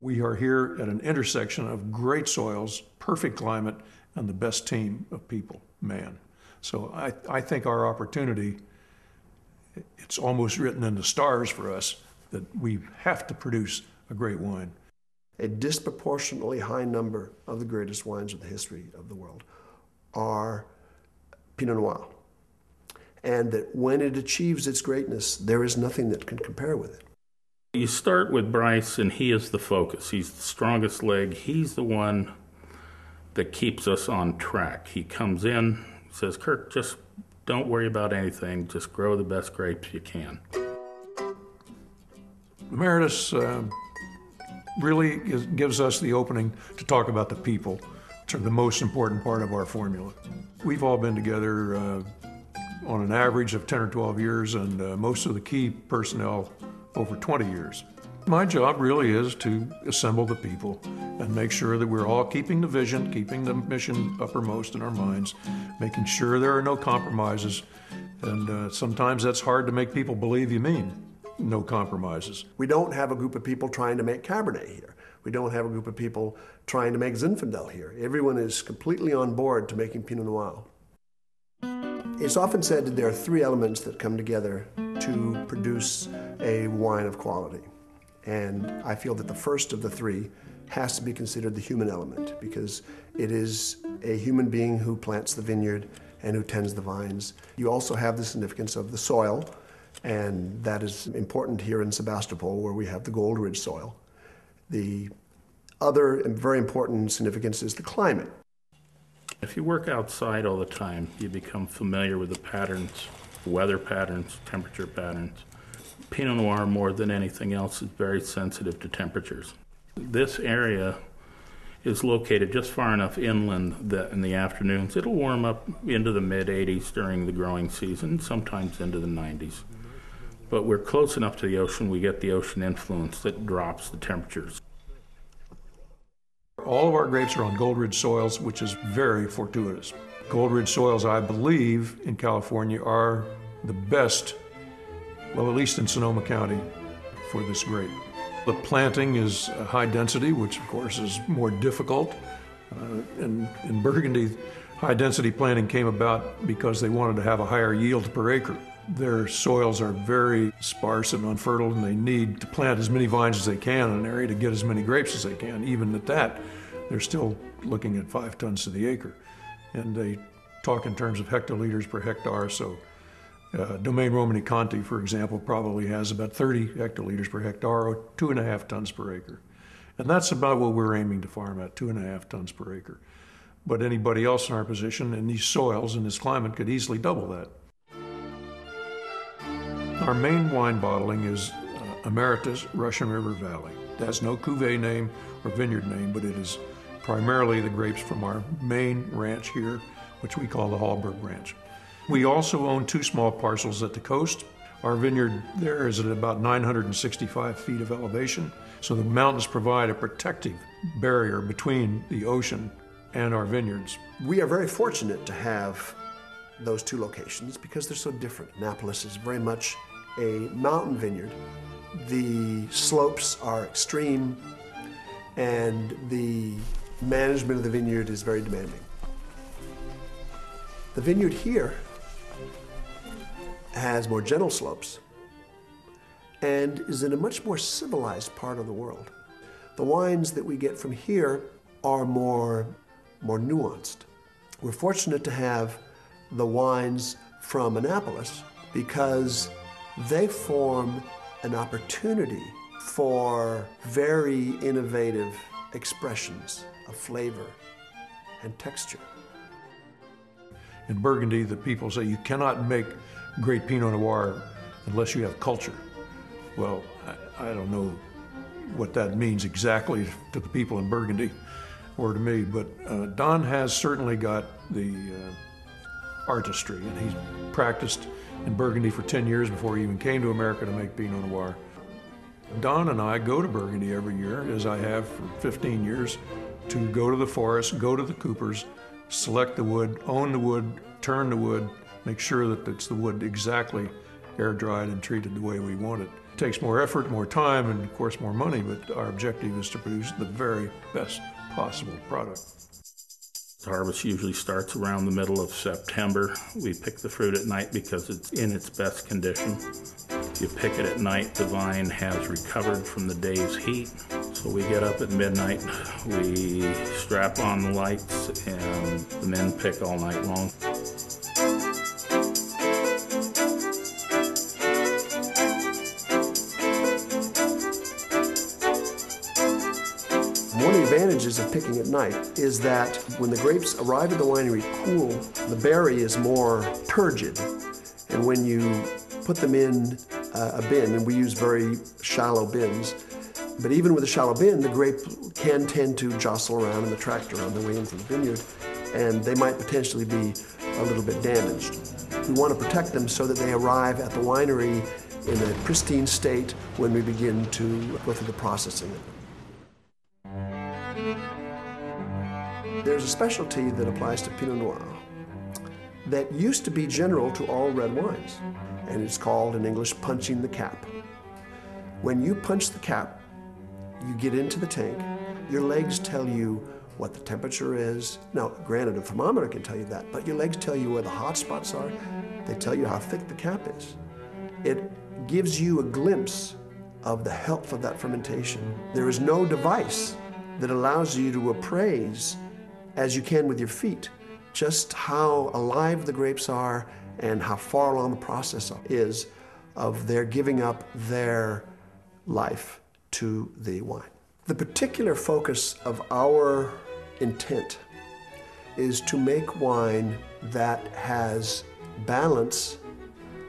We are here at an intersection of great soils, perfect climate, and the best team of people, man. So I think our opportunity, it's almost written in the stars for us that we have to produce a great wine. A disproportionately high number of the greatest wines of the history of the world are Pinot Noir. And that when it achieves its greatness, there is nothing that can compare with it. You start with Brice, and he is the focus. He's the strongest leg. He's the one that keeps us on track. He comes in, says, Kirk, just don't worry about anything. Just grow the best grapes you can. Emeritus really gives us the opening to talk about the people, which are the most important part of our formula. We've all been together on an average of 10 or 12 years, and most of the key personnel over 20 years. My job really is to assemble the people and make sure that we're all keeping the vision, keeping the mission uppermost in our minds, making sure there are no compromises. And sometimes that's hard to make people believe you mean no compromises. We don't have a group of people trying to make Cabernet here. We don't have a group of people trying to make Zinfandel here. Everyone is completely on board to making Pinot Noir. It's often said that there are three elements that come together to produce a wine of quality. And I feel that the first of the three has to be considered the human element, because it is a human being who plants the vineyard and who tends the vines. You also have the significance of the soil, and that is important here in Sebastopol, where we have the Gold Ridge soil. The other very important significance is the climate. If you work outside all the time, you become familiar with the patterns, weather patterns, temperature patterns. Pinot Noir, more than anything else, is very sensitive to temperatures. This area is located just far enough inland that in the afternoons it'll warm up into the mid-80s during the growing season, sometimes into the 90s. But we're close enough to the ocean, we get the ocean influence that drops the temperatures. All of our grapes are on Gold Ridge soils, which is very fortuitous. Gold Ridge soils, I believe, in California are the best, well, at least in Sonoma County, for this grape. The planting is high density, which of course is more difficult. And in Burgundy, high density planting came about because they wanted to have a higher yield per acre. Their soils are very sparse and unfertile, and they need to plant as many vines as they can in an area to get as many grapes as they can. Even at that, they're still looking at 5 tons to the acre. And they talk in terms of hectoliters per hectare, so Domaine Romani Conti, for example, probably has about 30 hectoliters per hectare, or 2.5 tons per acre. And that's about what we're aiming to farm at, 2.5 tons per acre. But anybody else in our position in these soils, in this climate, could easily double that. Our main wine bottling is Emeritus Russian River Valley. It has no cuvee name or vineyard name, but it is primarily the grapes from our main ranch here, which we call the Hallberg Ranch. We also own 2 small parcels at the coast. Our vineyard there is at about 965 feet of elevation, so the mountains provide a protective barrier between the ocean and our vineyards. We are very fortunate to have those 2 locations because they're so different. Annapolis is very much a mountain vineyard. The slopes are extreme, and the management of the vineyard is very demanding. The vineyard here has more gentle slopes and is in a much more civilized part of the world. The wines that we get from here are more nuanced. We're fortunate to have the wines from Annapolis because they form an opportunity for very innovative expressions of flavor and texture. In Burgundy, the people say you cannot make great Pinot Noir unless you have culture. Well, I don't know what that means exactly to the people in Burgundy or to me, but Don has certainly got the artistry, and he's practiced in Burgundy for 10 years before he even came to America to make Pinot Noir. Don and I go to Burgundy every year, as I have for 15 years, to go to the forest, go to the coopers, select the wood, own the wood, turn the wood, make sure that it's the wood exactly air-dried and treated the way we want it. It takes more effort, more time, and of course more money, but our objective is to produce the very best possible product. The harvest usually starts around the middle of September. We pick the fruit at night because it's in its best condition. You pick it at night, the vine has recovered from the day's heat. So we get up at midnight, we strap on the lights, and the men pick all night long. One of the advantages of picking at night is that when the grapes arrive at the winery cool, the berry is more turgid. And when you put them in a bin, and we use very shallow bins, but even with a shallow bin, the grape can tend to jostle around in the tractor on the way into the vineyard, and they might potentially be a little bit damaged. We want to protect them so that they arrive at the winery in a pristine state when we begin to go through the processing. There's a specialty that applies to Pinot Noir that used to be general to all red wines, and it's called in English punching the cap. When you punch the cap, you get into the tank, your legs tell you what the temperature is. Now, granted, a thermometer can tell you that, but your legs tell you where the hot spots are. They tell you how thick the cap is. It gives you a glimpse of the health of that fermentation. There is no device that allows you to appraise, as you can with your feet, just how alive the grapes are and how far along the process is of their giving up their life to the wine. The particular focus of our intent is to make wine that has balance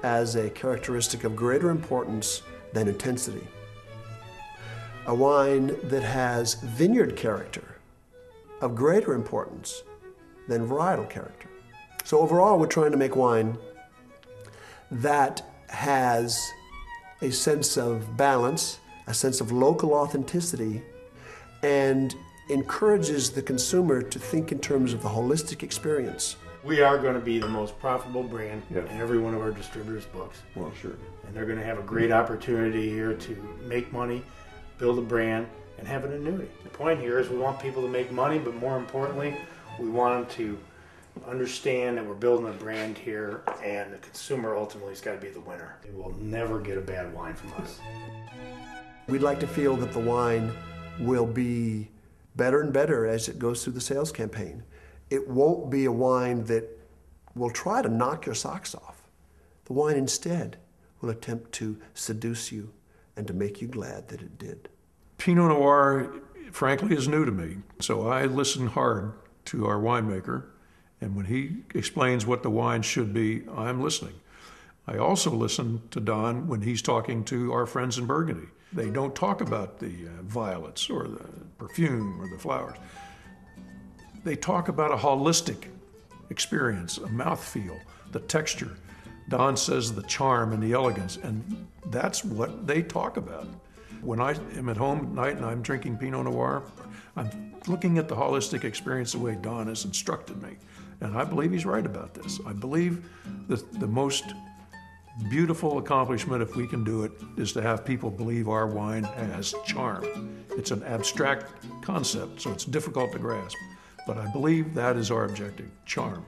as a characteristic of greater importance than intensity. A wine that has vineyard character of greater importance than varietal character. So overall, we're trying to make wine that has a sense of balance, a sense of local authenticity, and encourages the consumer to think in terms of the holistic experience. We are going to be the most profitable brand Yeah. in every one of our distributors' books. Well, sure. And they're going to have a great opportunity here to make money, build a brand, and have an annuity. The point here is we want people to make money, but more importantly, we want them to understand that we're building a brand here, and the consumer ultimately has got to be the winner. They will never get a bad wine from us. We'd like to feel that the wine will be better and better as it goes through the sales campaign. It won't be a wine that will try to knock your socks off. The wine instead will attempt to seduce you and to make you glad that it did. Pinot Noir, frankly, is new to me, so I listen hard to our winemaker, and when he explains what the wine should be, I'm listening. I also listen to Don when he's talking to our friends in Burgundy. They don't talk about the violets or the perfume or the flowers. They talk about a holistic experience, a mouthfeel, the texture. Don says the charm and the elegance, and that's what they talk about. When I am at home at night and I'm drinking Pinot Noir, I'm looking at the holistic experience the way Don has instructed me. And I believe he's right about this. I believe that the most beautiful accomplishment, if we can do it, is to have people believe our wine has charm. It's an abstract concept, so it's difficult to grasp. But I believe that is our objective, charm.